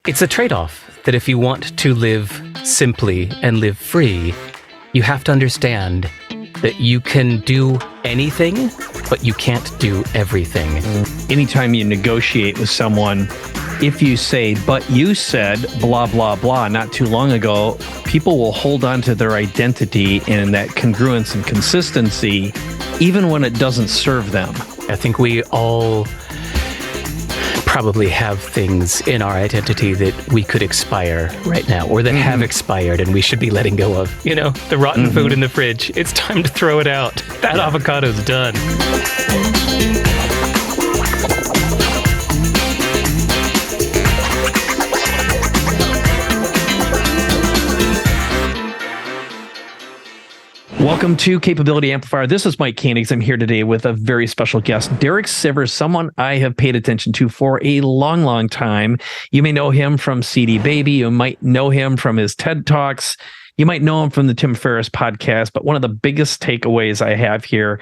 It's a trade-off that if you want to live simply and live free, you have to understand that you can do anything, but you can't do everything. Anytime you negotiate with someone, if you say, but you said blah, blah, blah, not too long ago, people will hold on to their identity and that congruence and consistency, even when it doesn't serve them. I think we all probably have things in our identity that we could expire right now, or that have expired and we should be letting go of. You know, the rotten food in the fridge. It's time to throw it out. That avocado's done. Welcome to Capability Amplifier. This is Mike Koenigs. I'm here today with a very special guest, Derek Sivers, someone I have paid attention to for a long, long time. You may know him from CD Baby. You might know him from his TED Talks. You might know him from the Tim Ferriss podcast. But one of the biggest takeaways I have here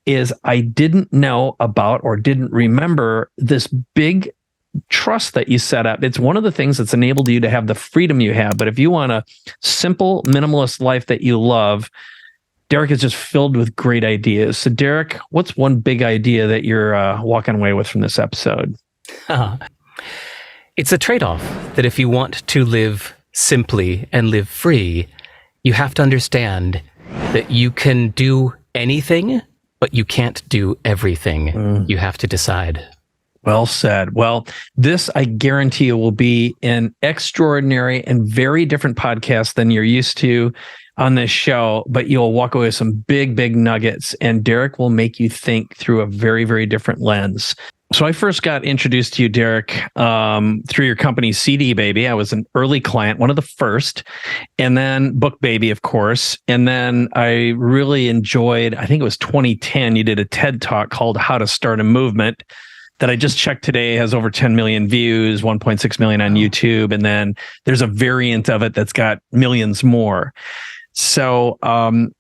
is I didn't know about or didn't remember this big trust that you set up. It's one of the things that's enabled you to have the freedom you have. But if you want a simple, minimalist life that you love, Derek is just filled with great ideas. So, Derek, what's one big idea that you're walking away with from this episode? It's a trade-off that if you want to live simply and live free, you have to understand that you can do anything, but you can't do everything. You have to decide. Well said. Well, this, I guarantee you, will be an extraordinary and very different podcast than you're used to on this show, but you'll walk away with some big, big nuggets, and Derek will make you think through a very, very different lens. So I first got introduced to you, Derek, through your company, CD Baby. I was an early client, one of the first, and then Book Baby, of course. And then I really enjoyed, I think it was 2010, you did a TED Talk called How to Start a Movement that I just checked today, has over 10 million views, 1.6 million on YouTube. And then there's a variant of it that's got millions more. So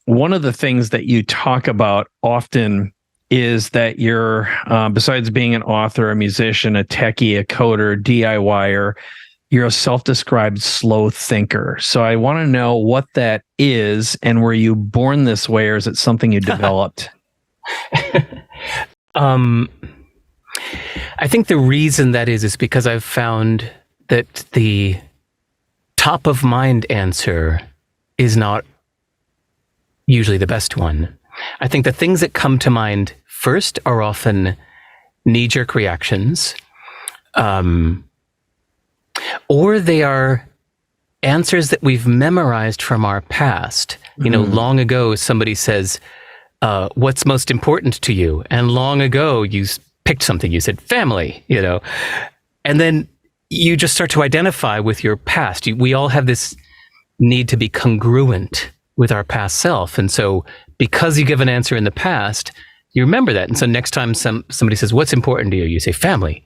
one of the things that you talk about often is that you're, besides being an author, a musician, a techie, a coder, DIYer, you're a self-described slow thinker. So I want to know what that is, and were you born this way, or is it something you developed? I think the reason that is because I've found that the top of mind answer is not usually the best one. I think the things that come to mind first are often knee-jerk reactions, or they are answers that we've memorized from our past. You know, long ago, somebody says, what's most important to you? And long ago, you picked something, you said family, you know, and then you just start to identify with your past. We all have this need to be congruent with our past self. And so because you give an answer in the past, you remember that. And so next time somebody says, what's important to you? You say family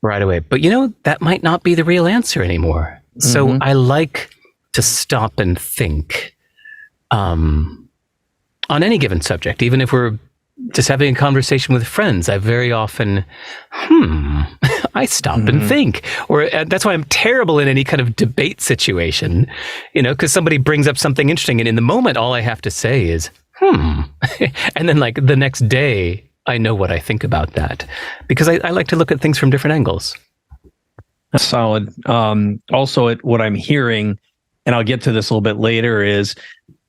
right away. But you know, that might not be the real answer anymore. So I like to stop and think on any given subject, even if we're just having a conversation with friends. I very often, I stop and think. Or that's why I'm terrible in any kind of debate situation, you know, because somebody brings up something interesting, and in the moment, all I have to say is, and then like the next day, I know what I think about that, because I like to look at things from different angles. That's solid. Also, what I'm hearing, and I'll get to this a little bit later, is,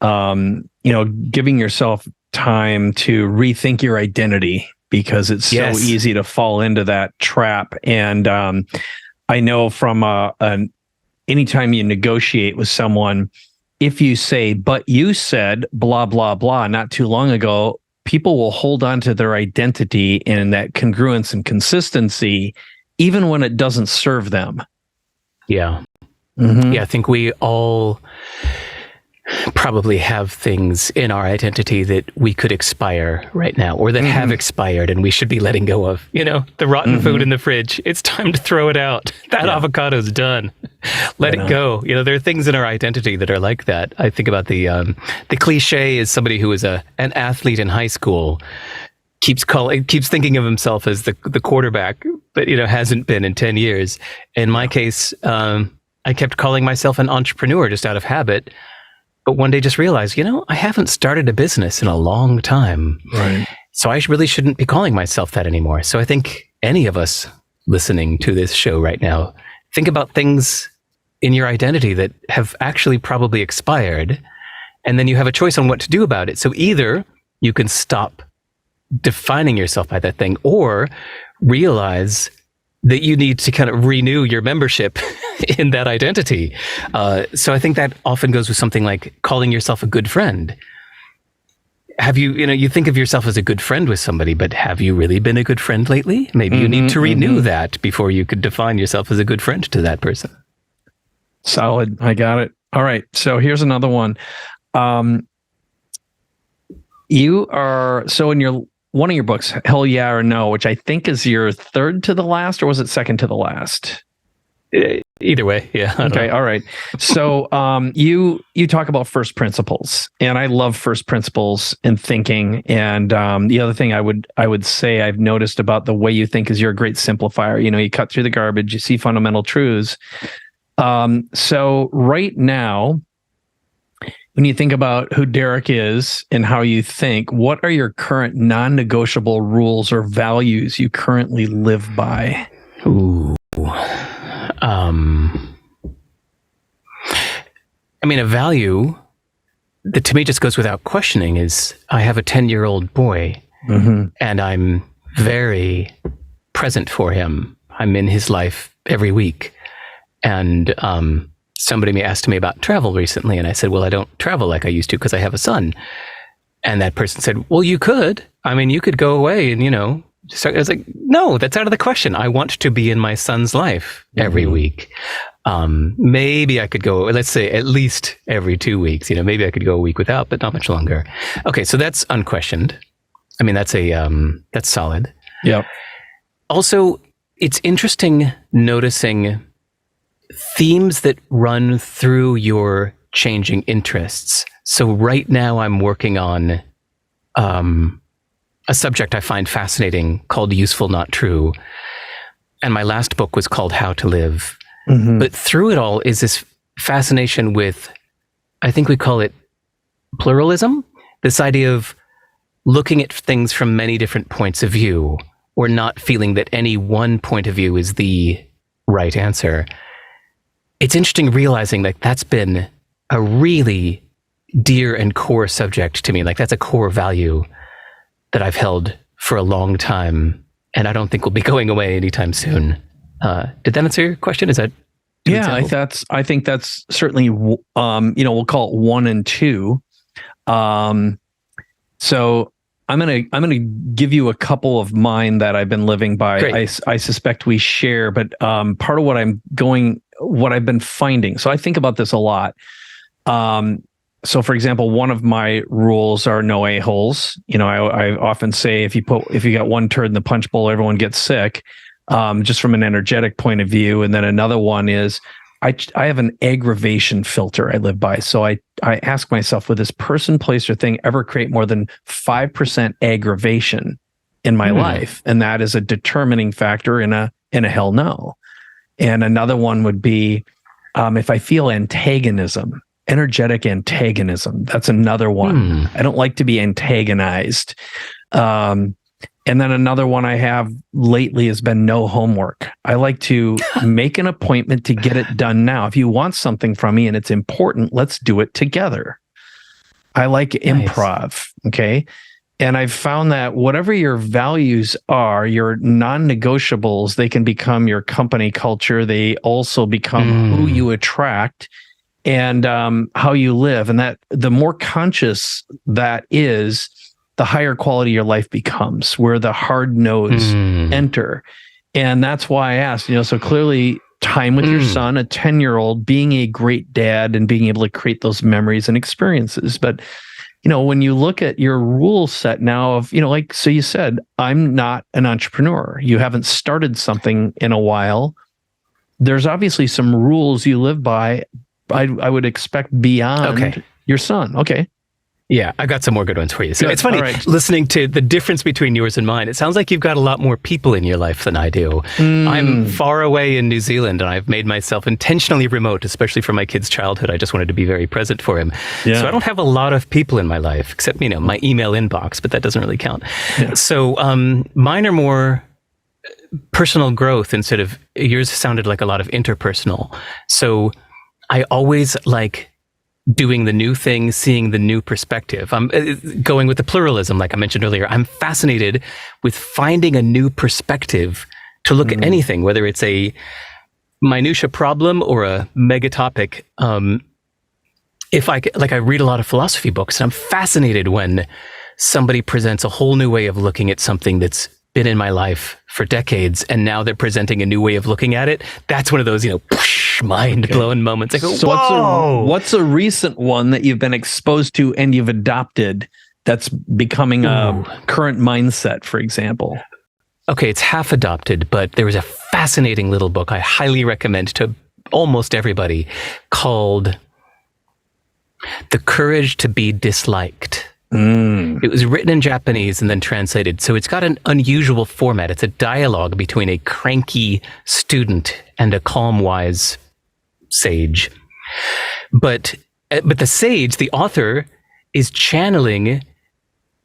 you know, giving yourself time to rethink your identity, because it's so easy to fall into that trap. And I know from anytime you negotiate with someone, if you say, but you said blah, blah, blah, not too long ago, people will hold on to their identity and that congruence and consistency, even when it doesn't serve them. Yeah. Yeah, I think we all probably have things in our identity that we could expire right now, or that have expired and we should be letting go of. You know, the rotten food in the fridge. It's time to throw it out. That avocado's done. Let it go. You know, there are things in our identity that are like that. I think about the cliche is somebody who was an athlete in high school keeps thinking of himself as the quarterback, but hasn't been in 10 years. In my case, I kept calling myself an entrepreneur just out of habit, but one day just realized, I haven't started a business in a long time. Right. So I really shouldn't be calling myself that anymore. So I think any of us listening to this show right now, think about things in your identity that have actually probably expired, and then you have a choice on what to do about it. So either you can stop defining yourself by that thing, or realize that you need to kind of renew your membership in that identity. So I think that often goes with something like calling yourself a good friend. Have you think of yourself as a good friend with somebody, but have you really been a good friend lately? Maybe you need to renew that before you could define yourself as a good friend to that person. Solid. I got it. All right. So here's another one. You are, so in one of your books, Hell Yeah or No, which I think is your third to the last, or was it second to the last? Either way, yeah. Okay, all right. So you talk about first principles, and I love first principles in thinking. And the other thing I would say I've noticed about the way you think is you're a great simplifier. You cut through the garbage, you see fundamental truths. So right now, when you think about who Derek is and how you think, what are your current non-negotiable rules or values you currently live by? Ooh. A value that to me just goes without questioning is I have a 10-year-old boy, and I'm very present for him. I'm in his life every week. And somebody asked me about travel recently, and I said, well, I don't travel like I used to because I have a son. And that person said, well, you could. You could go away and, so I was like, no, that's out of the question. I want to be in my son's life every week. Maybe I could go, let's say at least every 2 weeks, maybe I could go a week without, but not much longer. Okay. So that's unquestioned. That's solid. Yeah. Also, it's interesting noticing themes that run through your changing interests. So right now I'm working on, a subject I find fascinating called Useful Not True. And my last book was called How to Live. But through it all is this fascination with, I think we call it pluralism, this idea of looking at things from many different points of view, or not feeling that any one point of view is the right answer. It's interesting realizing that that's been a really dear and core subject to me. Like that's a core value that I've held for a long time, and I don't think will be going away anytime soon. Did that answer your question? Is that I think that's certainly we'll call it 1 and 2. So I'm gonna give you a couple of mine that I've been living by. I suspect we share, but part of what I've been finding. So I think about this a lot. So for example, one of my rules are no a-holes. I often say if you got one turd in the punch bowl, everyone gets sick. Just from an energetic point of view. And then another one is I have an aggravation filter I live by. So I ask myself, would this person, place, or thing ever create more than 5% aggravation in my life? And that is a determining factor in a hell no. And another one would be if I feel antagonism, energetic antagonism. That's another one. I don't like to be antagonized. And then another one I have lately has been no homework. I like to make an appointment to get it done now. If you want something from me and it's important, let's do it together. I like improv. Okay. And I've found that whatever your values are, your non-negotiables, they can become your company culture. They also become who you attract and how you live. And that the more conscious that is, the higher quality your life becomes, where the hard no's enter. And that's why I asked, so clearly time with your son, a 10-year-old, being a great dad and being able to create those memories and experiences. But, when you look at your rule set now of, so you said, I'm not an entrepreneur. You haven't started something in a while. There's obviously some rules you live by, I would expect beyond your son. Okay. Yeah, I got some more good ones for you. So Good. it's funny listening to the difference between yours and mine. It sounds like you've got a lot more people in your life than I do. I'm far away in New Zealand, and I've made myself intentionally remote, especially for my kid's childhood. I just wanted to be very present for him. Yeah. So I don't have a lot of people in my life, except, my email inbox, but that doesn't really count. Yeah. So mine are more personal growth instead of, yours sounded like a lot of interpersonal. So I always like doing the new thing, seeing the new perspective. I'm going with the pluralism, like I mentioned earlier. I'm fascinated with finding a new perspective to look at anything, whether it's a minutia problem or a mega topic. If I read a lot of philosophy books, and I'm fascinated when somebody presents a whole new way of looking at something that's been in my life for decades, and now they're presenting a new way of looking at it. That's one of those, mind-blowing moments. I go, so whoa! What's a recent one that you've been exposed to and you've adopted that's becoming a current mindset, for example? Okay, it's half adopted, but there was a fascinating little book I highly recommend to almost everybody called The Courage to be Disliked. It was written in Japanese and then translated. So it's got an unusual format. It's a dialogue between a cranky student and a calm, wise sage. But the sage, the author, is channeling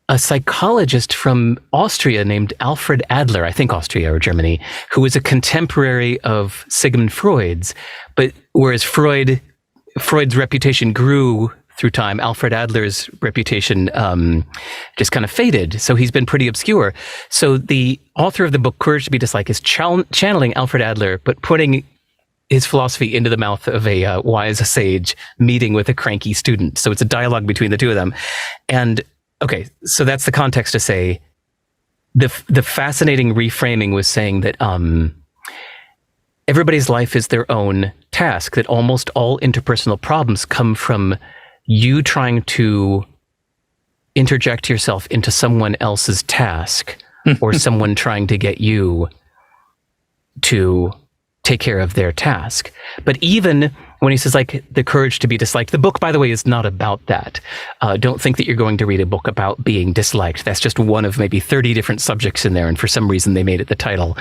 a psychologist from Austria named Alfred Adler, I think Austria or Germany, who was a contemporary of Sigmund Freud's. But whereas Freud's reputation grew through time, Alfred Adler's reputation just kind of faded. So he's been pretty obscure. So the author of the book, Courage to be Disliked, is channeling Alfred Adler, but putting his philosophy into the mouth of a wise sage meeting with a cranky student. So it's a dialogue between the two of them. And okay, so that's the context to say the fascinating reframing was saying that everybody's life is their own task, that almost all interpersonal problems come from you trying to interject yourself into someone else's task or someone trying to get you to take care of their task. But even when he says the courage to be disliked, the book, by the way, is not about that. Don't think that you're going to read a book about being disliked. That's just one of maybe 30 different subjects in there. And for some reason they made it the title.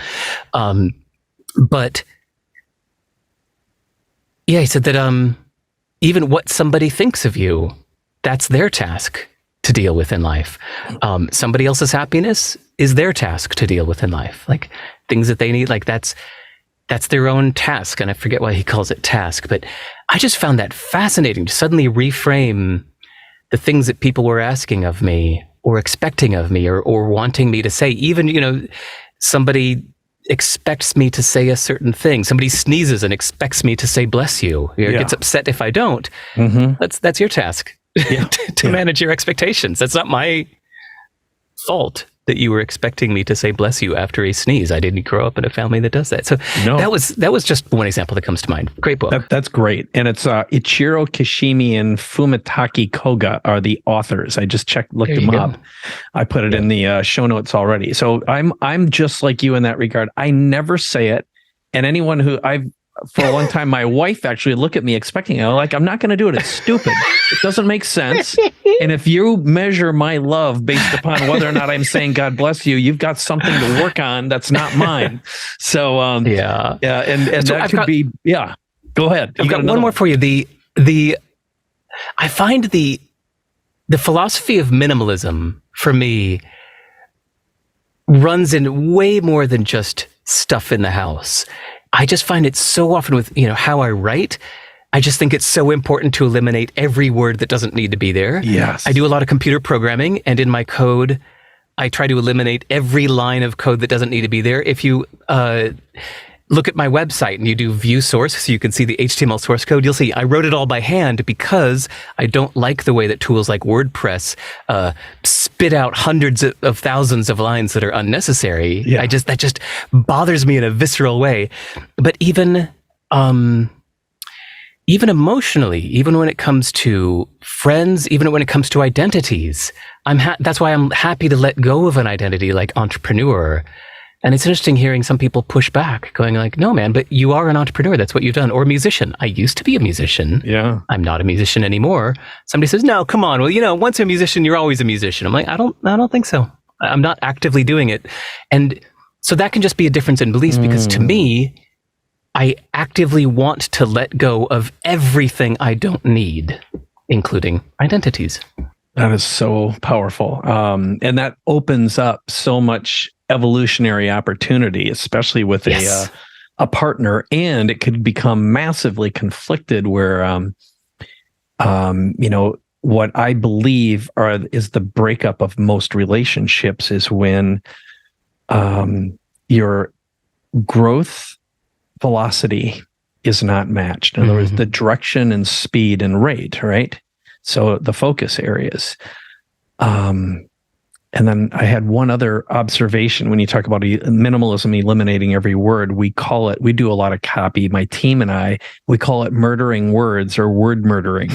But yeah, he said that, even what somebody thinks of you, that's their task to deal with in life. Somebody else's happiness is their task to deal with in life. Like things that they need, that's their own task. And I forget why he calls it task, but I just found that fascinating to suddenly reframe the things that people were asking of me or expecting of me or wanting me to say. Even, somebody expects me to say a certain thing. Somebody sneezes and expects me to say bless you. Gets upset if I don't. That's your task to manage your expectations. That's not my fault that you were expecting me to say bless you after a sneeze. I didn't grow up in a family that does that. So that was just one example that comes to mind. Great book. That's great. And it's Ichiro Kishimi and Fumitaki Koga are the authors. I just looked them up. I put it in the show notes already. So I'm just like you in that regard. I never say it. And anyone who for a long time, my wife actually looked at me expecting it. I'm not going to do it. It's stupid. It doesn't make sense. And if you measure my love based upon whether or not I'm saying God bless you, you've got something to work on that's not mine. So and so that could be Go ahead. I've got one more for you. I find the philosophy of minimalism for me runs in way more than just stuff in the house. I just find it so often with, how I write, I just think it's so important to eliminate every word that doesn't need to be there. Yes. I do a lot of computer programming, and in my code, I try to eliminate every line of code that doesn't need to be there. If you look at my website and you do view source so you can see the HTML source code, you'll see I wrote it all by hand because I don't like the way that tools like WordPress spit out hundreds of thousands of lines that are unnecessary. Yeah. That just bothers me in a visceral way. But even emotionally, even when it comes to friends, even when it comes to identities, that's why I'm happy to let go of an identity like entrepreneur, And it's interesting hearing some people push back, going like, no, man, but you are an entrepreneur. That's what you've done. Or a musician. I used to be a musician. Yeah. I'm not a musician anymore. Somebody says, no, come on. Well, once you're a musician, you're always a musician. I'm like, I don't think so. I'm not actively doing it. And so that can just be a difference in beliefs, because to me, I actively want to let go of everything I don't need, including identities. That is so powerful. And that opens up so much evolutionary opportunity, especially with a partner. And it could become massively conflicted where, what I believe is the breakup of most relationships is when your growth velocity is not matched. In other words, the direction and speed and rate, right? So the focus areas. And then I had one other observation when you talk about minimalism, eliminating every word. We do a lot of copy. My team and we call it murdering words or word murdering.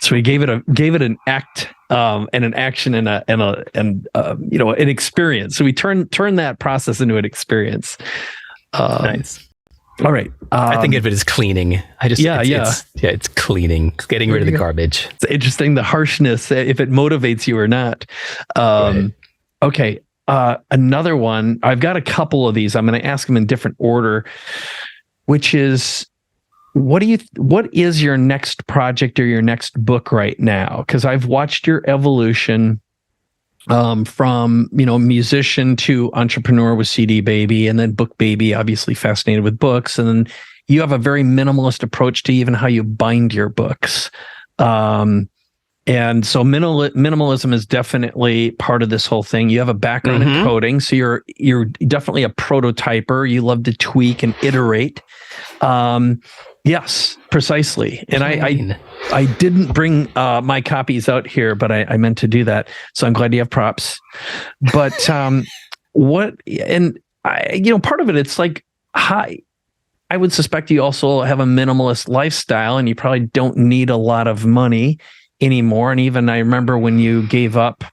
So we gave it an act and an action and an experience. So we turn that process into an experience. Nice. All right. I think of it as cleaning. It's cleaning, getting rid of the garbage. It's interesting, the harshness, if it motivates you or not. Right. Okay. Another one. I've got a couple of these. I'm going to ask them in different order, which is, what is your next project or your next book right now? Because I've watched your evolution from musician to entrepreneur with CD Baby, and then Book Baby, obviously fascinated with books, and then you have a very minimalist approach to even how you bind your books. And so minimalism is definitely part of this whole thing. You have a background in coding, so you're definitely a prototyper. You love to tweak and iterate. Yes, precisely. And I didn't bring my copies out here, but I meant to do that. So I'm glad you have props. But part of it, it's like, I would suspect you also have a minimalist lifestyle, and you probably don't need a lot of money anymore. And even I remember when you gave up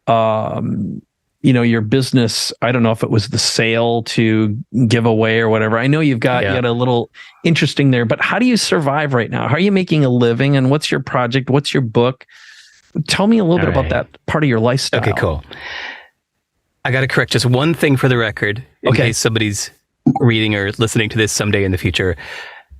your business, I don't know if it was the sale to give away or whatever. I know you had a little interesting there, but how do you survive right now? How are you making a living, and what's your project? What's your book? Tell me a little bit about that part of your lifestyle. Okay, cool. I got to correct just one thing for the record, in case somebody's reading or listening to this someday in the future.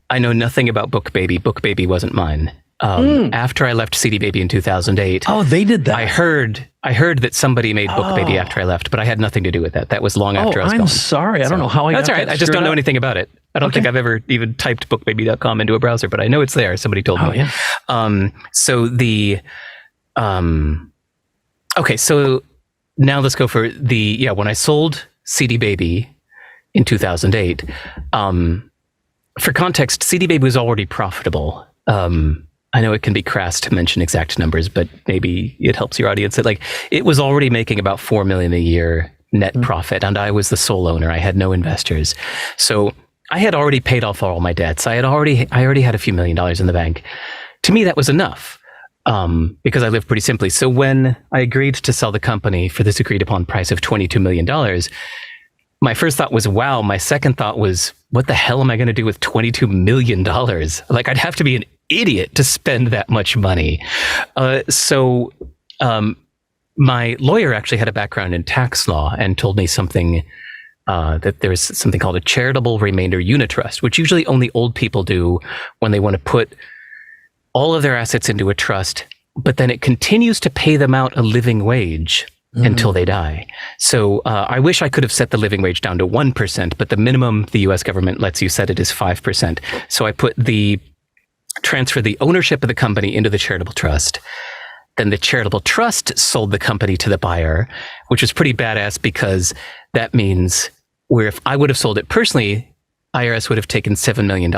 I know nothing about Book Baby. Book Baby wasn't mine. After I left CD Baby in 2008. Oh, they did that. I heard that somebody made Book Baby after I left, but I had nothing to do with that. That was long after I was gone. I'm sorry. I don't know how I got that. That's all right. I just don't know anything about it. I don't think I've ever even typed bookbaby.com into a browser, but I know it's there. Somebody told me. Yeah. So now let's go for when I sold CD Baby in 2008, for context, CD Baby was already profitable. I know it can be crass to mention exact numbers, but maybe it helps your audience. It was already making about $4 million a year net profit, and I was the sole owner. I had no investors, so I had already paid off all my debts. I already had a few $1 million in the bank. To me, that was enough, because I lived pretty simply. So when I agreed to sell the company for this agreed upon price of $22 million, my first thought was, wow. My second thought was, what the hell am I going to do with $22 million? I'd have to be an idiot to spend that much money. So my lawyer actually had a background in tax law and told me something, that there's something called a charitable remainder unit trust, which usually only old people do when they want to put all of their assets into a trust, but then it continues to pay them out a living wage until they die. So I wish I could have set the living wage down to 1%, but the minimum the US government lets you set it is 5%. So I transfer the ownership of the company into the charitable trust. Then the charitable trust sold the company to the buyer, which was pretty badass, because that means if I would have sold it personally, IRS would have taken $7 million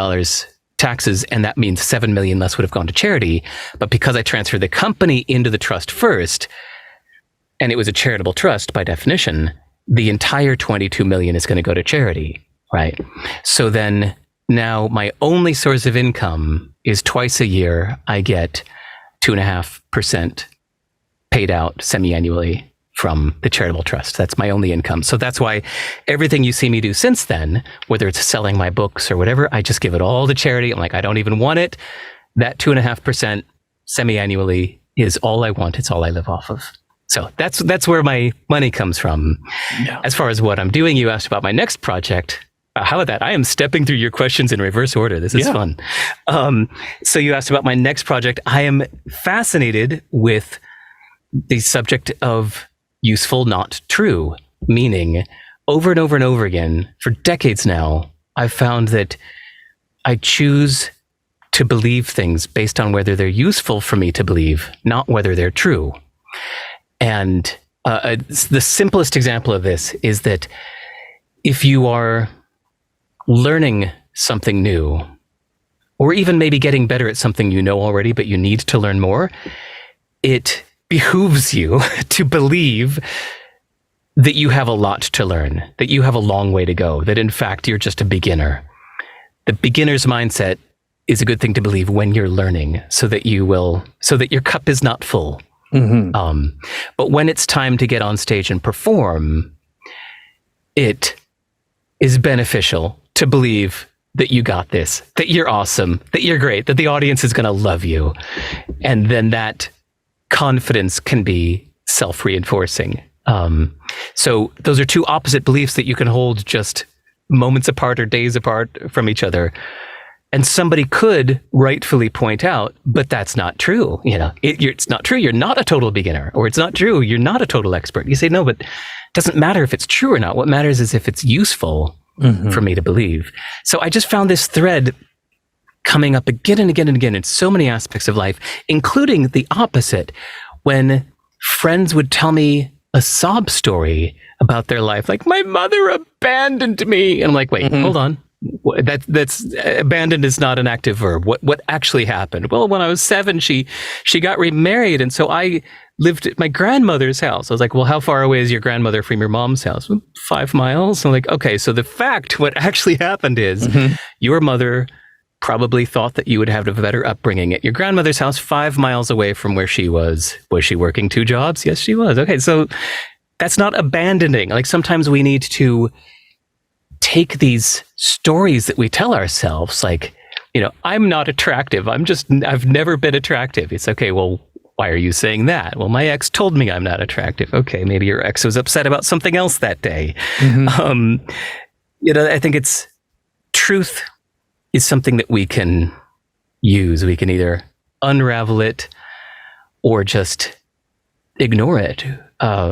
taxes, and that means $7 million less would have gone to charity. But because I transferred the company into the trust first, and it was a charitable trust by definition, the entire $22 million is going to go to charity, right? So then now my only source of income is twice a year I get 2.5% paid out semi-annually from the charitable trust. That's my only income. So that's why everything you see me do since then, whether it's selling my books or whatever, I just give it all to charity. I'm like, I don't even want it. That 2.5% semi-annually is all I want. It's all I live off of. So that's where my money comes from. Yeah. As far as what I'm doing, you asked about my next project. How about that? I am stepping through your questions in reverse order. This is fun. So you asked about my next project. I am fascinated with the subject of useful, not true, meaning over and over and over again, for decades now, I've found that I choose to believe things based on whether they're useful for me to believe, not whether they're true. And the simplest example of this is that if you are learning something new, or even maybe getting better at something you know already, but you need to learn more, it behooves you to believe that you have a lot to learn, that you have a long way to go, that in fact you're just a beginner. The beginner's mindset is a good thing to believe when you're learning, so that your cup is not full. Mm-hmm. But when it's time to get on stage and perform, it is beneficial to believe that you got this, that you're awesome, that you're great, that the audience is going to love you. And then that confidence can be self-reinforcing. So those are two opposite beliefs that you can hold just moments apart or days apart from each other. And somebody could rightfully point out, but that's not true. It's not true. You're not a total beginner, or it's not true. You're not a total expert. You say, no, but it doesn't matter if it's true or not. What matters is if it's useful for me to believe. So I just found this thread coming up again and again and again in so many aspects of life, including the opposite. When friends would tell me a sob story about their life, like, my mother abandoned me. And I'm like, wait, hold on. That's abandoned is not an active verb. What actually happened? Well, when I was 7, she got remarried, and so I lived at my grandmother's house. I was like, well, how far away is your grandmother from your mom's house? 5 miles. I'm like, okay, so the fact, what actually happened is your mother probably thought that you would have a better upbringing at your grandmother's house 5 miles away from where she was. Was she working 2 jobs? Yes, she was. Okay, so that's not abandoning. Like, sometimes we need to take these stories that we tell ourselves, like, I'm not attractive. I've never been attractive. It's okay. Well, why are you saying that? Well, my ex told me I'm not attractive. Okay. Maybe your ex was upset about something else that day. I think truth is something that we can use. We can either unravel it or just ignore it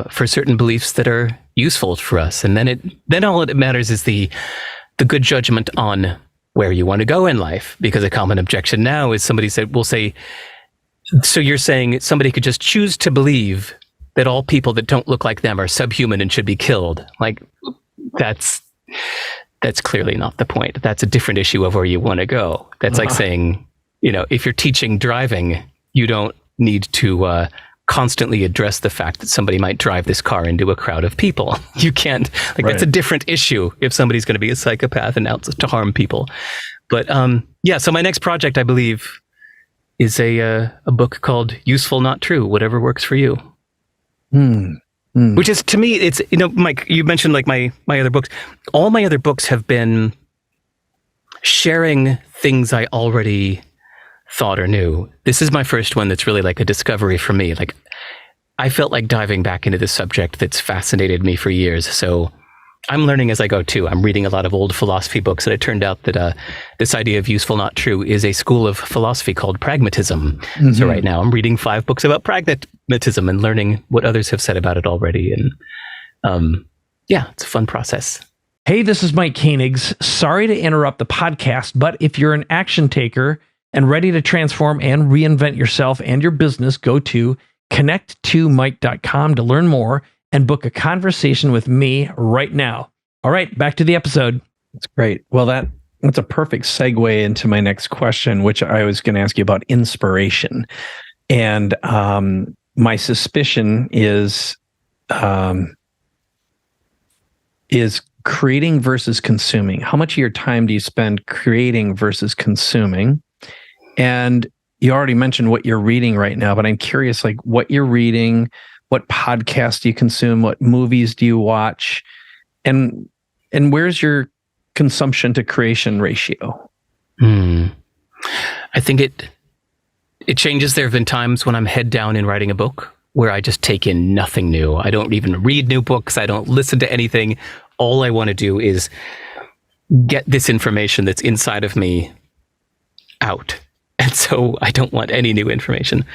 for certain beliefs that are useful for us. And then all that matters is the good judgment on where you want to go in life. Because a common objection now is will say, so you're saying somebody could just choose to believe that all people that don't look like them are subhuman and should be killed. Like, that's clearly not the point. That's a different issue of where you want to go. That's like saying, if you're teaching driving, you don't need to constantly address the fact that somebody might drive this car into a crowd of people. You can't, that's a different issue if somebody's going to be a psychopath and out to harm people. But so my next project, I believe, is a book called Useful, Not True, Whatever Works for You. Which is, to me, it's, Mike, you mentioned like my other books. All my other books have been sharing things I already thought or knew. This is my first one that's really like a discovery for me. Like, I felt like diving back into this subject that's fascinated me for years. So I'm learning as I go too. I'm reading a lot of old philosophy books, and it turned out that this idea of useful, not true is a school of philosophy called pragmatism. So right now I'm reading 5 books about pragmatism and learning what others have said about it already. And it's a fun process. Hey, this is Mike Koenigs. Sorry to interrupt the podcast, but if you're an action taker and ready to transform and reinvent yourself and your business, go to connect2mike.com to learn more and book a conversation with me right now. All right, back to the episode. That's great. Well, that's a perfect segue into my next question, which I was going to ask you about inspiration. And my suspicion is creating versus consuming. How much of your time do you spend creating versus consuming? And you already mentioned what you're reading right now, but I'm curious, like, what you're reading, What podcasts do you consume? What movies do you watch? And where's your consumption to creation ratio? I think it changes. There have been times when I'm head down in writing a book where I just take in nothing new. I don't even read new books. I don't listen to anything. All I want to do is get this information that's inside of me out. And so I don't want any new information.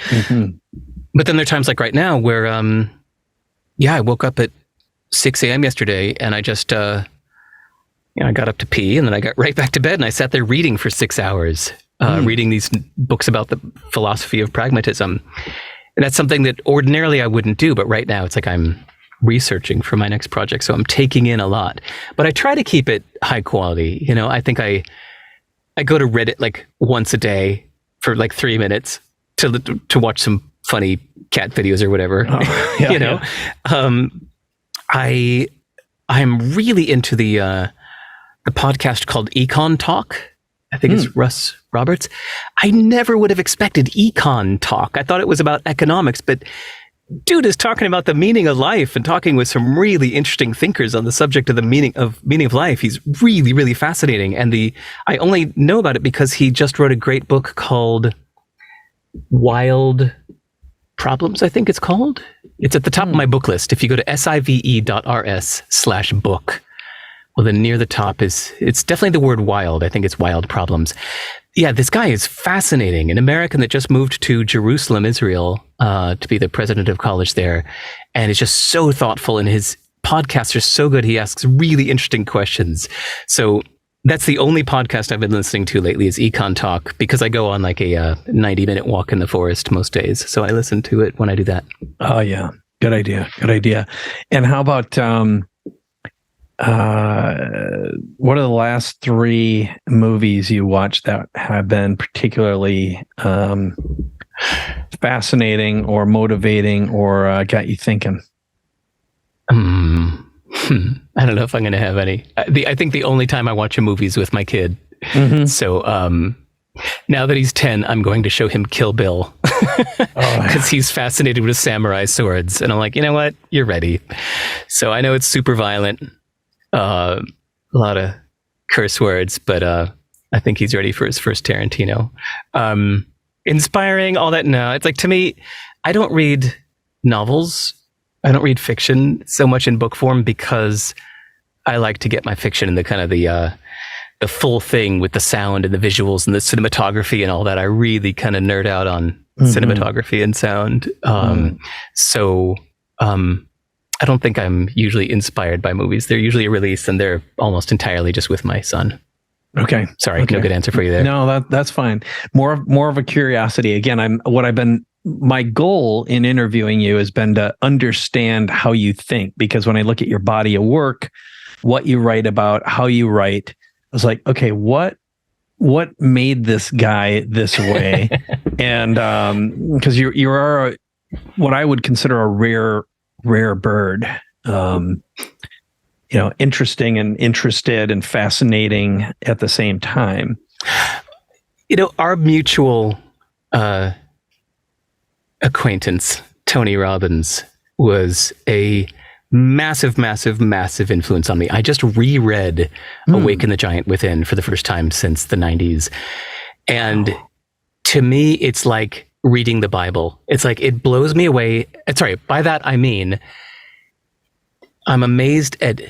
But then there are times like right now where, I woke up at 6 a.m. yesterday and I just, I got up to pee and then I got right back to bed and I sat there reading for 6 hours, reading these books about the philosophy of pragmatism. And that's something that ordinarily I wouldn't do. But right now it's like I'm researching for my next project. So I'm taking in a lot, but I try to keep it high quality. I think I go to Reddit like once a day for like 3 minutes to watch some funny cat videos or whatever. I'm really into the podcast called Econ Talk. I think it's Russ Roberts. I never would have expected Econ Talk. I thought it was about economics, but dude is talking about the meaning of life and talking with some really interesting thinkers on the subject of the meaning of life. He's really, really fascinating. And I only know about it because he just wrote a great book called Wild Problems, I think it's called. It's at the top of my book list. If you go to sive.rs/book, well, then near the top it's definitely the word wild. I think it's Wild Problems. Yeah, this guy is fascinating. An American that just moved to Jerusalem, Israel, to be the president of college there, and is just so thoughtful, and his podcasts are so good. He asks really interesting questions. So that's the only podcast I've been listening to lately is Econ Talk, because I go on like a 90-minute walk in the forest most days. So I listen to it when I do that. Oh, yeah. Good idea. Good idea. And how about what are the last 3 movies you watched that have been particularly fascinating or motivating or got you thinking? I don't know if I'm going to have any. I think the only time I watch a movie is with my kid. So now that he's 10, I'm going to show him Kill Bill because he's fascinated with samurai swords. And I'm like, you know what? You're ready. So I know it's super violent. A lot of curse words, but I think he's ready for his first Tarantino. Inspiring, all that. No, it's like, to me, I don't read novels. I don't read fiction so much in book form because I like to get my fiction in the kind of the full thing with the sound and the visuals and the cinematography and all that. I really kind of nerd out on cinematography and sound. So I don't think I'm usually inspired by movies. They're usually a release and they're almost entirely just with my son. Okay. Sorry, no good answer for you there. No, that's fine. More of a curiosity. Again, my goal in interviewing you has been to understand how you think, because when I look at your body of work, what you write about, how you write, I was like, okay, what made this guy this way? And because you are what I would consider a rare bird, interesting and interested and fascinating at the same time. Our mutual acquaintance, Tony Robbins, was a massive influence on me. I just reread Awaken the Giant Within for the first time since the 90s. And to me, it's like reading the Bible. It's like, it blows me away. Sorry, by that I mean, I'm amazed at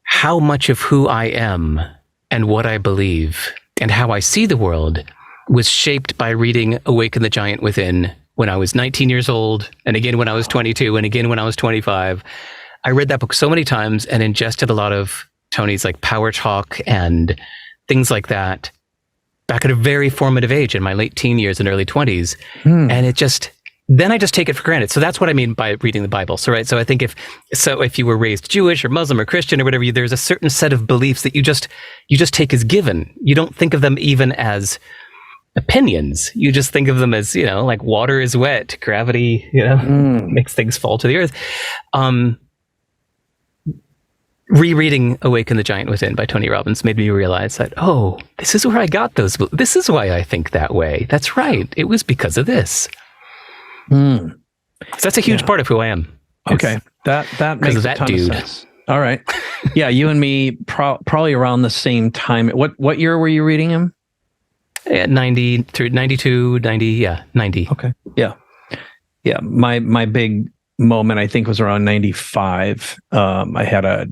how much of who I am and what I believe and how I see the world was shaped by reading Awaken the Giant Within when I was 19 years old, and again when I was 22, and again when I was 25. I read that book so many times and ingested a lot of Tony's like power talk and things like that back at a very formative age in my late teen years and early 20s. And then I just take it for granted. So that's what I mean by reading the Bible. So, right. So I think if you were raised Jewish or Muslim or Christian or whatever, there's a certain set of beliefs that you just take as given. You don't think of them even as opinions. You just think of them as, like water is wet, gravity, makes things fall to the earth. Rereading Awaken the Giant Within by Tony Robbins made me realize that, this is where I got those. This is why I think that way. That's right. It was because of this. So that's a huge part of who I am. Okay, that makes of that a ton dude. of sense. All right, yeah, you and me probably around the same time. What year were you reading him? 90 through 92, 90, yeah, 90. Okay, yeah. My big moment, I think, was around 95. I had a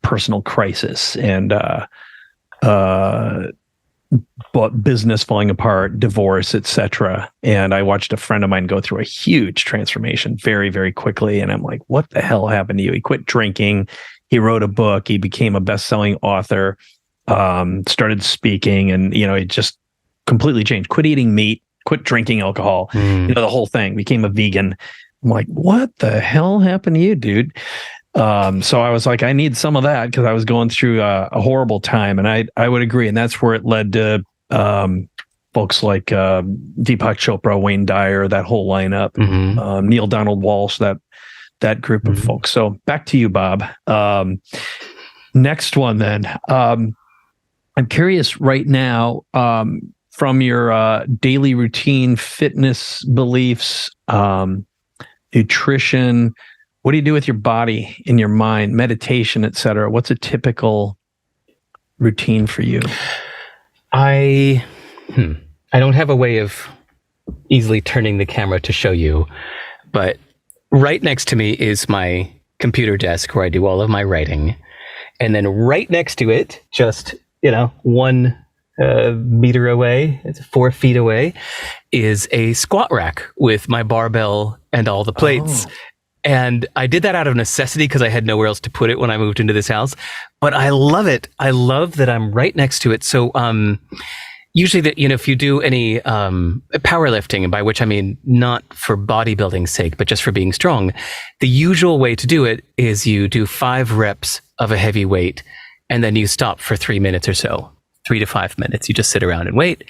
personal crisis and but business falling apart, divorce, etc. And I watched a friend of mine go through a huge transformation very, very quickly. And I'm like, what the hell happened to you? He quit drinking. He wrote a book. He became a best-selling author, started speaking, and, it just completely changed. Quit eating meat, quit drinking alcohol, the whole thing, became a vegan. I'm like, what the hell happened to you, dude? So I was like, I need some of that because I was going through a horrible time, and I would agree. And that's where it led to folks like Deepak Chopra, Wayne Dyer, that whole lineup, Neil Donald Walsh, that group of folks. So back to you, Bob. Next one then. I'm curious right now, from your daily routine, fitness beliefs, nutrition, what do you do with your body and your mind, meditation, etc.? What's a typical routine for you? I don't have a way of easily turning the camera to show you, but right next to me is my computer desk where I do all of my writing. And then right next to it, just, 1 meter away, it's 4 feet away, is a squat rack with my barbell and all the plates. Oh. And I did that out of necessity because I had nowhere else to put it when I moved into this house. But I love it. I love that I'm right next to it. So usually that, if you do any powerlifting, and by which I mean not for bodybuilding's sake, but just for being strong, the usual way to do it is you do 5 reps of a heavy weight and then you stop for 3 minutes or so. 3 to 5 minutes. You just sit around and wait.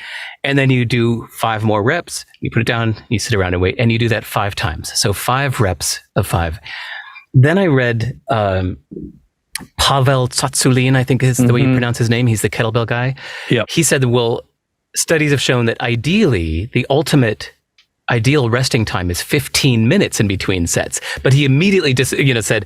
And then you do 5 more reps. You put it down, you sit around and wait. And you do that 5 times. So 5 reps of 5. Then I read Pavel Tsatsouline, I think is the way you pronounce his name. He's the kettlebell guy. Yep. He said, studies have shown that ideally, the ultimate ideal resting time is 15 minutes in between sets. But he immediately just, said,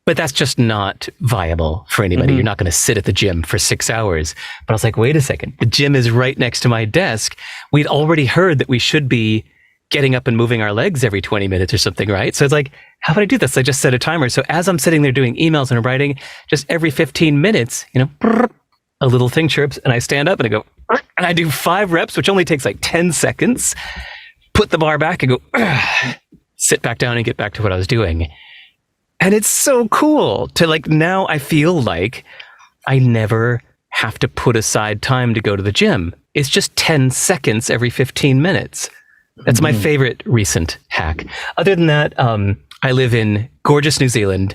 but that's just not viable for anybody. You're not going to sit at the gym for 6 hours. But I was like, wait a second. The gym is right next to my desk. We'd already heard that we should be getting up and moving our legs every 20 minutes or something, right? So it's like, how would I do this? I just set a timer. So as I'm sitting there doing emails and writing, just every 15 minutes, a little thing chirps and I stand up and I go, and I do 5 reps, which only takes like 10 seconds, put the bar back and go, sit back down and get back to what I was doing. And it's so cool to now I feel like I never have to put aside time to go to the gym. It's just 10 seconds every 15 minutes. That's my favorite recent hack. Other than that, I live in gorgeous New Zealand,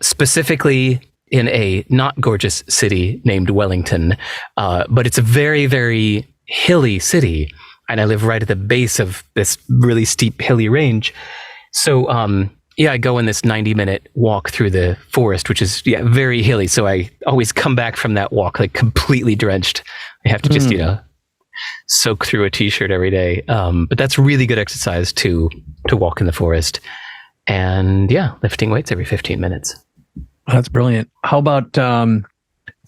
specifically in a not gorgeous city named Wellington. But it's a very, very hilly city. And I live right at the base of this really steep hilly range. So, I go in this 90-minute walk through the forest, which is very hilly. So I always come back from that walk completely drenched. I have to just soak through a t-shirt every day. But that's really good exercise to walk in the forest. And lifting weights every 15 minutes. That's brilliant. How about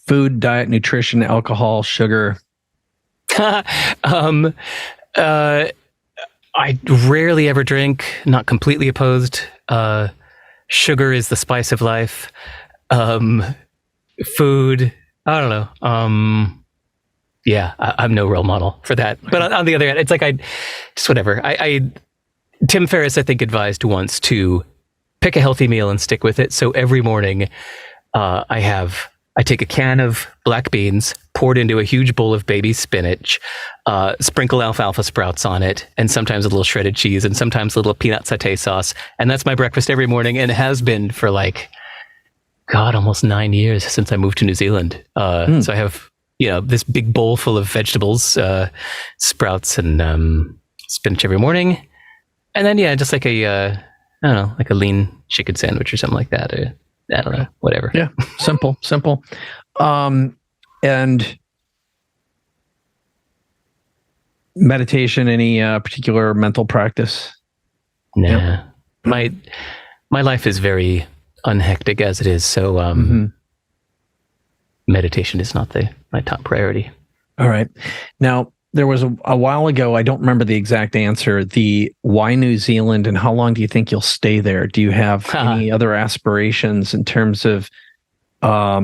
food, diet, nutrition, alcohol, sugar? I rarely ever drink, not completely opposed. Sugar is the spice of life. Food, I don't know. I'm no role model for that. But on the other hand, it's like just whatever. Tim Ferriss, I think, advised once to pick a healthy meal and stick with it. So every morning, I take a can of black beans, pour it into a huge bowl of baby spinach, sprinkle alfalfa sprouts on it, and sometimes a little shredded cheese, and sometimes a little peanut satay sauce. And that's my breakfast every morning, and has been for almost 9 years since I moved to New Zealand. So I have, this big bowl full of vegetables, sprouts, and spinach every morning. And then, just like a lean chicken sandwich or something like that. I don't know, whatever. Yeah, simple. And meditation, any particular mental practice? Nah. My life is very unhectic as it is, so meditation is not my top priority. All right. Now, there was a while ago, I don't remember the exact answer, the why New Zealand and how long do you think you'll stay there? Do you have any other aspirations in terms of a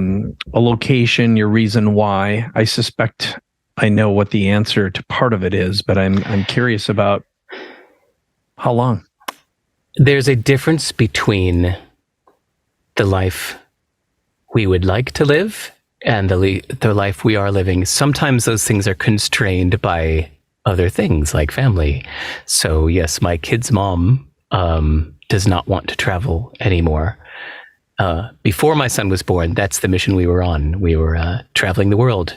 location, your reason why? I suspect I know what the answer to part of it is, but I'm curious about how long. There's a difference between the life we would like to live and the life we are living. Sometimes those things are constrained by other things like family. So yes, my kid's mom does not want to travel anymore. Before my son was born, that's the mission we were on. We were traveling the world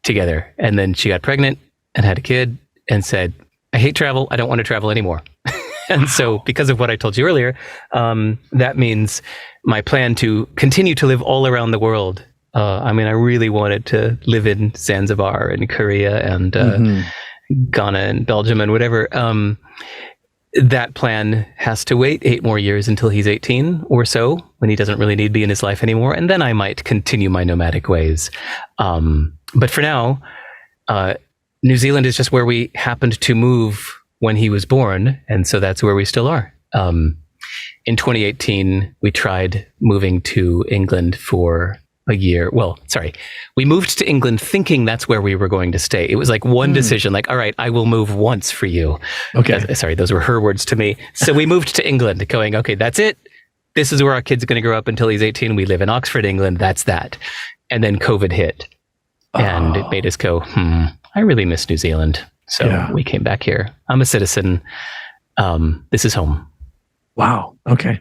together. And then she got pregnant and had a kid and said, I hate travel. I don't want to travel anymore. And so because of what I told you earlier, that means my plan to continue to live all around the world. I really wanted to live in Zanzibar and Korea and Ghana and Belgium and whatever. That plan has to wait 8 more years until he's 18 or so, when he doesn't really need to be in his life anymore. And then I might continue my nomadic ways. But for now, New Zealand is just where we happened to move when he was born. And so that's where we still are. In 2018, we tried moving to England for a year. Well, sorry. We moved to England thinking that's where we were going to stay. It was like one decision, like, all right, I will move once for you. Okay. Sorry, those were her words to me. So we moved to England going, okay, that's it. This is where our kid's going to grow up until he's 18. We live in Oxford, England. That's that. And then COVID hit and it made us go, I really miss New Zealand. So we came back here. I'm a citizen. This is home. Wow. Okay.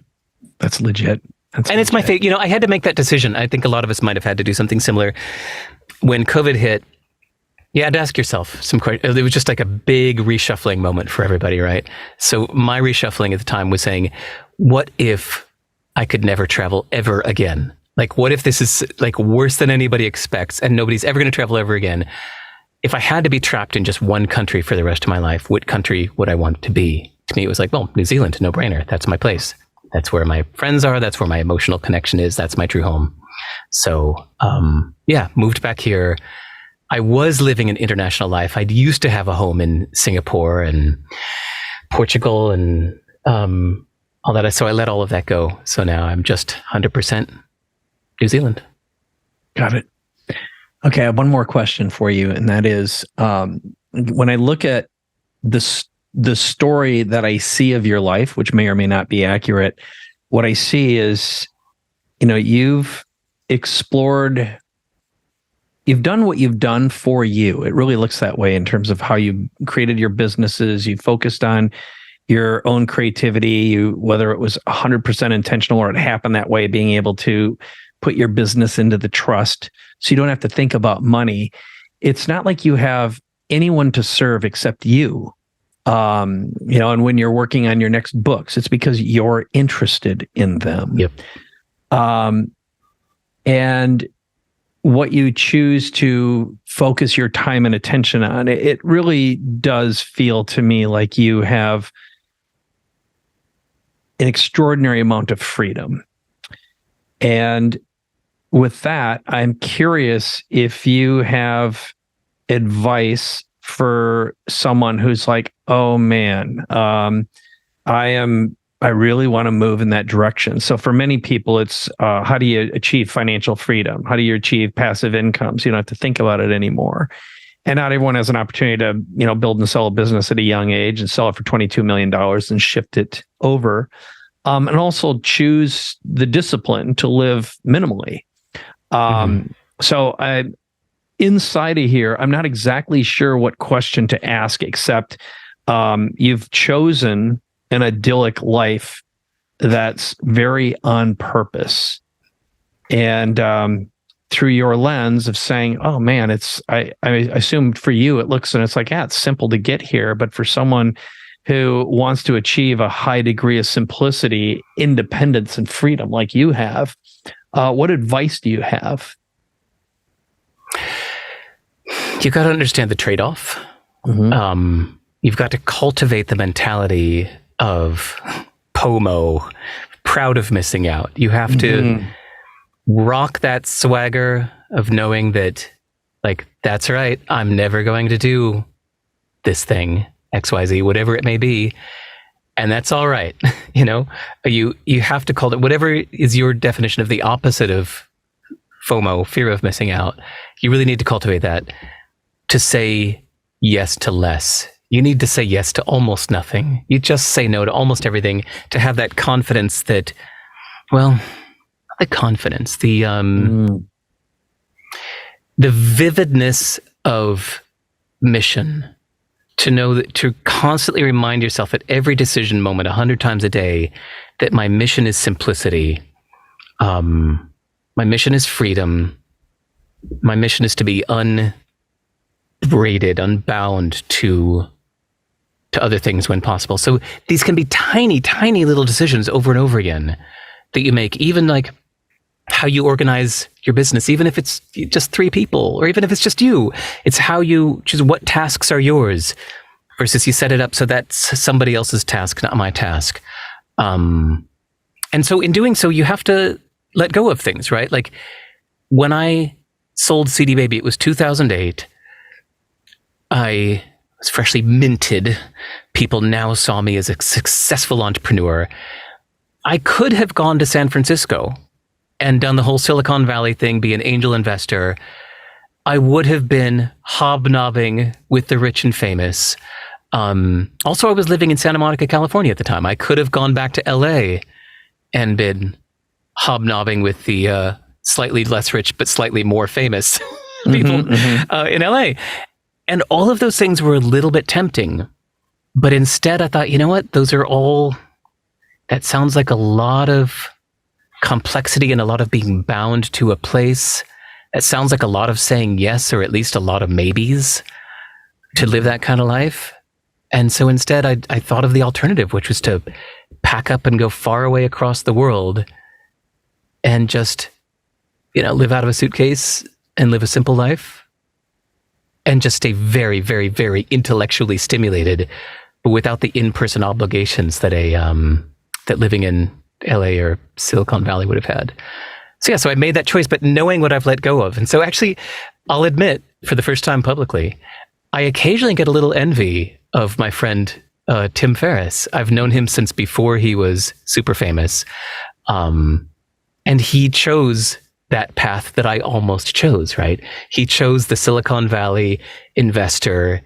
That's legit. And it's my favorite. I had to make that decision. I think a lot of us might have had to do something similar. When COVID hit, you had to ask yourself some questions. It was just like a big reshuffling moment for everybody, right? So my reshuffling at the time was saying, what if I could never travel ever again? Like, what if this is like worse than anybody expects and nobody's ever going to travel ever again? If I had to be trapped in just one country for the rest of my life, what country would I want to be? To me, it was like, well, New Zealand, no brainer. That's my place. That's where my friends are. That's where my emotional connection is. That's my true home. So, moved back here. I was living an international life. I used to have a home in Singapore and Portugal and all that. So I let all of that go. So now I'm just 100% New Zealand. Got it. Okay, I have one more question for you, and that is, when I look at the story that I see of your life, which may or may not be accurate, what I see is, you've explored, you've done what you've done for you. It really looks that way in terms of how you created your businesses. You focused on your own creativity, whether it was 100% intentional or it happened that way, being able to put your business into the trust so you don't have to think about money. It's not like you have anyone to serve except you. And when you're working on your next books, it's because you're interested in them. Yep. And what you choose to focus your time and attention on, it really does feel to me like you have an extraordinary amount of freedom. And with that, I'm curious if you have advice for someone who's like, oh man, I really want to move in that direction. So for many people, it's how do you achieve financial freedom? How do you achieve passive income so you don't have to think about it anymore? And not everyone has an opportunity to, build and sell a business at a young age and sell it for $22 million and shift it over. And also choose the discipline to live minimally. So inside of here, I'm not exactly sure what question to ask, except you've chosen an idyllic life that's very on purpose. And through your lens of saying, oh man, I assume for you, it looks and it's like, it's simple to get here. But for someone who wants to achieve a high degree of simplicity, independence, and freedom like you have, what advice do you have? You got to understand the trade-off. You've got to cultivate the mentality of POMO, proud of missing out. You have to rock that swagger of knowing that, like, that's right, I'm never going to do this thing, XYZ, whatever it may be. And that's all right. You have to call it whatever is your definition of the opposite of FOMO, fear of missing out. You really need to cultivate that, to say yes to less. You need to say yes to almost nothing. You just say no to almost everything, to have that confidence that, well, the confidence, the vividness of mission, to know that, to constantly remind yourself at every decision moment, 100 times a day, that my mission is simplicity. My mission is freedom. My mission is to be unbraided, unbound to other things when possible. So these can be tiny, tiny little decisions over and over again that you make, even like how you organize your business, even if it's just 3 people, or even if it's just you. It's how you choose what tasks are yours versus you set it up so that's somebody else's task, not my task. And so in doing so, you have to let go of things, right? Like when I sold CD Baby, it was 2008. I was freshly minted. People now saw me as a successful entrepreneur. I could have gone to San Francisco and done the whole Silicon Valley thing, be an angel investor. I would have been hobnobbing with the rich and famous. Also, I was living in Santa Monica, California at the time. I could have gone back to LA and been hobnobbing with the slightly less rich but slightly more famous people in LA. And all of those things were a little bit tempting. But instead, I thought, you know what? That sounds like a lot of complexity and a lot of being bound to a place. It sounds like a lot of saying yes, or at least a lot of maybes, to live that kind of life. And so instead, I thought of the alternative, which was to pack up and go far away across the world and just, live out of a suitcase and live a simple life and just stay very, very, very intellectually stimulated, but without the in-person obligations that that living in LA or Silicon Valley would have had. So I made that choice, but knowing what I've let go of. And so actually, I'll admit, for the first time publicly, I occasionally get a little envy of my friend Tim Ferriss. I've known him since before he was super famous. And he chose that path that I almost chose, right? He chose the Silicon Valley investor,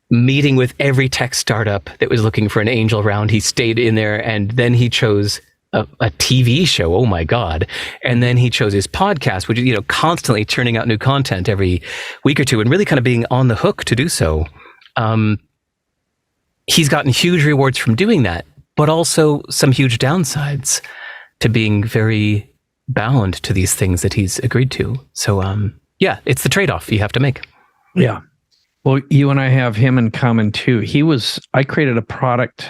meeting with every tech startup that was looking for an angel round. He stayed in there, and then he chose a TV show. Oh my God. And then he chose his podcast, which is, constantly churning out new content every week or two and really kind of being on the hook to do so. He's gotten huge rewards from doing that, but also some huge downsides to being very bound to these things that he's agreed to. So, it's the trade-off you have to make. Yeah. Well, you and I have him in common too. I created a product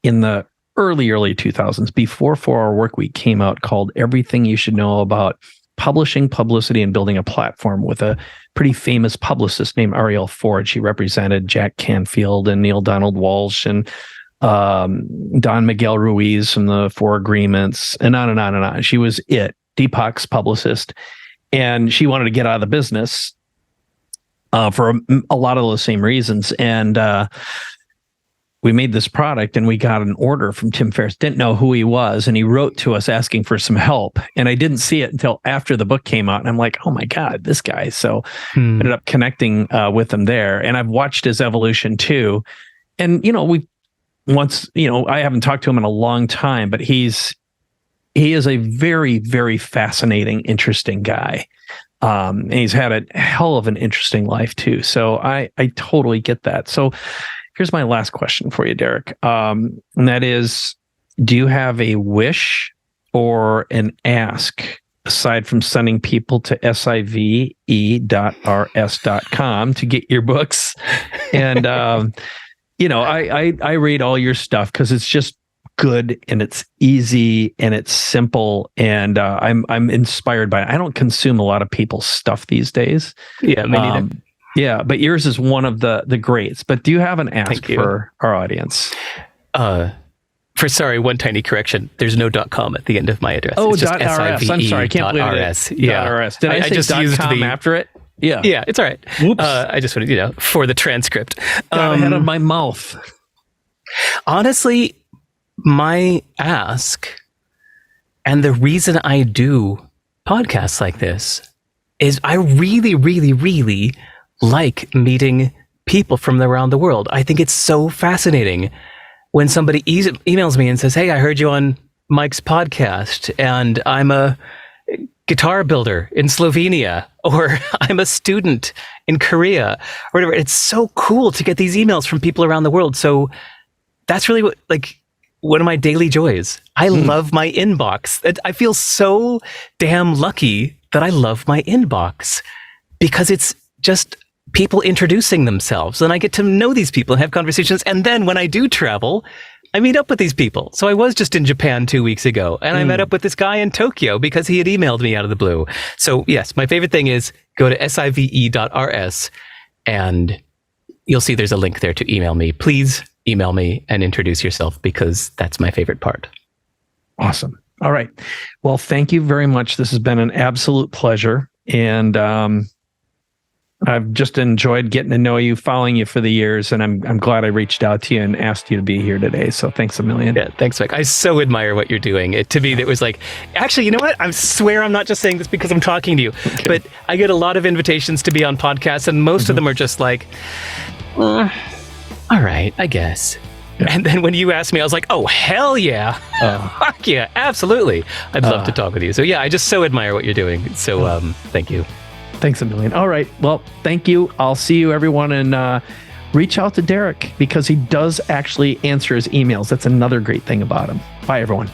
in the early 2000s, before 4-Hour Workweek came out, called Everything You Should Know About Publishing, Publicity, and Building a Platform, with a pretty famous publicist named Arielle Ford. She represented Jack Canfield and Neil Donald Walsh and Don Miguel Ruiz from the Four Agreements, and on and on and on. She was Deepak's publicist, and she wanted to get out of the business for a lot of those same reasons. And we made this product, and we got an order from Tim Ferriss. Didn't know who he was, and he wrote to us asking for some help. And I didn't see it until after the book came out, and I'm like, oh my God, this guy. So ended up connecting with him there, and I've watched his evolution too. And I haven't talked to him in a long time, but he is a very, very fascinating, interesting guy. And he's had a hell of an interesting life too. So I totally get that. So here's my last question for you, Derek. And that is, do you have a wish or an ask, aside from sending people to sive.rs.com to get your books? And, I read all your stuff because it's just good, and it's easy, and it's simple, and I'm inspired by it. I don't consume a lot of people's stuff these days. Yeah, me neither. Yeah, but yours is one of the greats. But do you have an ask for our audience? one tiny correction. There's no .com at the end of my address. Oh, it's just .rs. I'm sorry, I can't believe .rs. it. Yeah. .rs. Did I say just used .com after it? Yeah. Yeah, it's all right. Whoops. I just wanted, for the transcript. Got ahead of my mouth. Honestly, my ask and the reason I do podcasts like this is I really, really, really like meeting people from around the world. I think it's so fascinating when somebody emails me and says, "Hey, I heard you on Mike's podcast, and I'm a guitar builder in Slovenia," or "I'm a student in Korea," or whatever. It's so cool to get these emails from people around the world. So that's really one of my daily joys. I love my inbox. I feel so damn lucky that I love my inbox because it's just people introducing themselves, and I get to know these people and have conversations. And then when I do travel, I meet up with these people. So I was just in Japan 2 weeks ago, and I met up with this guy in Tokyo because he had emailed me out of the blue. So yes, my favorite thing is go to sive.rs, and you'll see there's a link there to email me. Please email me and introduce yourself, because that's my favorite part. Awesome. All right. Well, thank you very much. This has been an absolute pleasure. And I've just enjoyed getting to know you, following you for the years. And I'm glad I reached out to you and asked you to be here today. So thanks a million. Yeah, thanks, Mike. I so admire what you're doing. To me, that was actually, you know what? I swear I'm not just saying this because I'm talking to you, but I get a lot of invitations to be on podcasts, and most of them are just all right, I guess. Yeah. And then when you asked me, I was like, oh, hell yeah. Fuck yeah, absolutely. I'd love to talk with you. So yeah, I just so admire what you're doing. So thank you. Thanks a million. All right. Well, thank you. I'll see you, everyone. And reach out to Derek, because he does actually answer his emails. That's another great thing about him. Bye, everyone.